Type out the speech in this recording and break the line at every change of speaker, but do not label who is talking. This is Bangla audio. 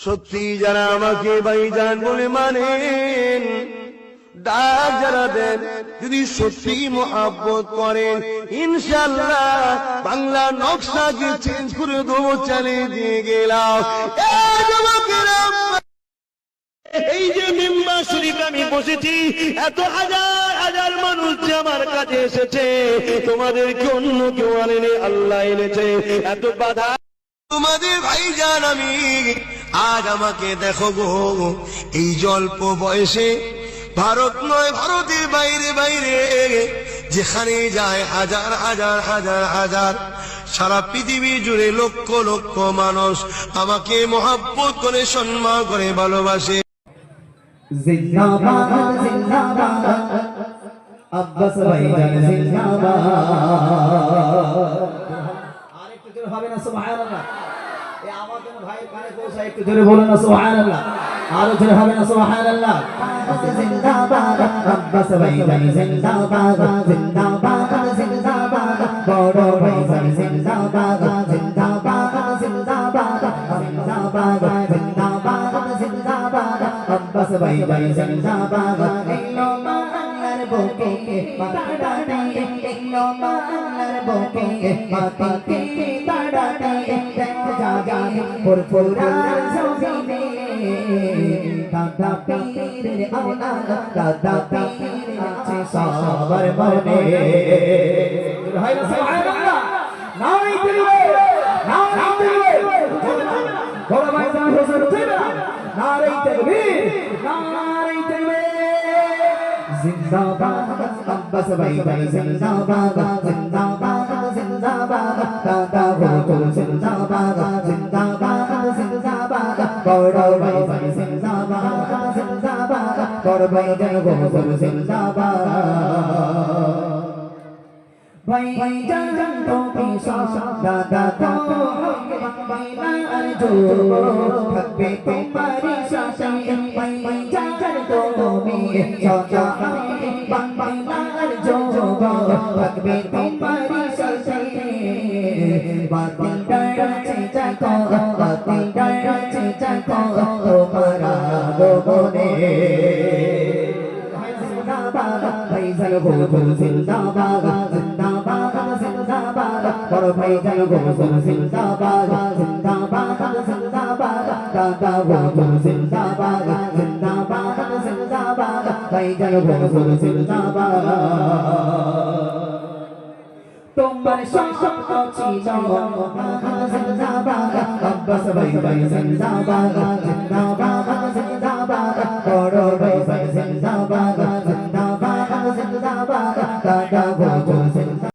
সত্যি যারা আমাকে ভাইজান বলে মানেন, ডাক যারা দেন, যদি সত্যি মহব্বত করেন, ইনশাআল্লাহ বাংলা নকশাকে চেঞ্জ করে দেবো, চালিয়ে দিয়ে গেলাম। এই যুবকেরা, এই যে মিম্বার শরীফে আমি বসেছি, এত হাজার হাজার মানুষ যে আমার কাছে এসেছে, তোমাদেরকে অন্য কেউ আনেনি, আল্লাহ এনেছে। এত বাধা তোমাদের ভাইজান আমি, আজ আমাকে দেখো গো, এই অল্প বয়সে ভারত নয়, ভারতের বাইরে বাইরে যেখানে যায় হাজার হাজার হাজার হাজার, সারা পৃথিবী জুড়ে লক্ষ লক্ষ মানুষ আমাকে মহব্বত করে, সম্মান করে, ভালোবাসে।
জিন্দাবাদ জিন্দাবাদ আব্বাস ভাইজান জিন্দাবাদ। আরেকটু জোরে হবে না সুবহানাল্লাহ? এই আওয়াজ যেন ভাইয়ের কানে পৌঁছায়, একটু জোরে বলুন না সুবহানাল্লাহ। আরো জোরে হবে না সুবহানাল্লাহ? জিন্দাবাদ আব্বাস ভাইজান জিন্দাবাদ, জিন্দাবাদ জিন্দাবাদ বড় ভাইজান জিন্দাবাদ, জিন্দাবাদ জিন্দাবাদ জিন্দাবাদ জিন্দাবাদ জিন্দাবাদ আব্বাস ভাইজান জিন্দাবাদ। এলো বাংলার বুকে বাড়াতে, এলো বাংলার বুকে মাটিতে বাড়াতে, দেখো জাগে ফুরফুরার জমিনে দাদা পীরের আওলাদ, দাদা পীরের আছে সবার মনে। হায় সুবহানাল্লাহ, নারী তাকবীর, নারী তাকবীর, বড় ভাইজান হুজুর জিনা, নারী তাকবীর, নারী তাকবীর। জিন্দাবাদ আব্বাস ভাইজান জিন্দাবাদ, জিন্দাবাদ জিন্দাবাদ দাদা হুজুর জিন্দাবাদ, জিন্দাবাদ জিন্দাবাদ বড় ভাইজান জিন্দাবাদ, জিন্দাবাদ বড় ভাইজান হুজুর জিন্দাবাদ। ভাইজান তো পিছন দাদা তো বাংলার যুব, থাকবে তোমারি শাসন। ভাইজান তো তুমি সদা বাংলার যুব, থাকবে তোমারি শাসন। বাতিল ডরছে জাগো, বাতিল ডরছে জাগো তোমারা গোবনে। জিন্দাবাদ ভাইজান হুজুর জিন্দাবাদ, জিন্দাবাদ জিন্দাবাদ বড় ভাইজান হুজুর জিন্দাবাদ, জিন্দাবাদ জিন্দাবাদ দাদা হুজুর জিন্দাবাদ, জিন্দাবাদ জিন্দাবাদ ভাইজান হুজুর জিন্দাবাদ। তোমার সম্পর্ক ছিল জিন্দাবাদ আব্বাস ভাইজান জিন্দাবাদ, জিন্দাবাদ জিন্দাবাদ বড় ভাইজান জিন্দাবাদ, জিন্দাবাদ জিন্দাবাদ দাদা হুজুর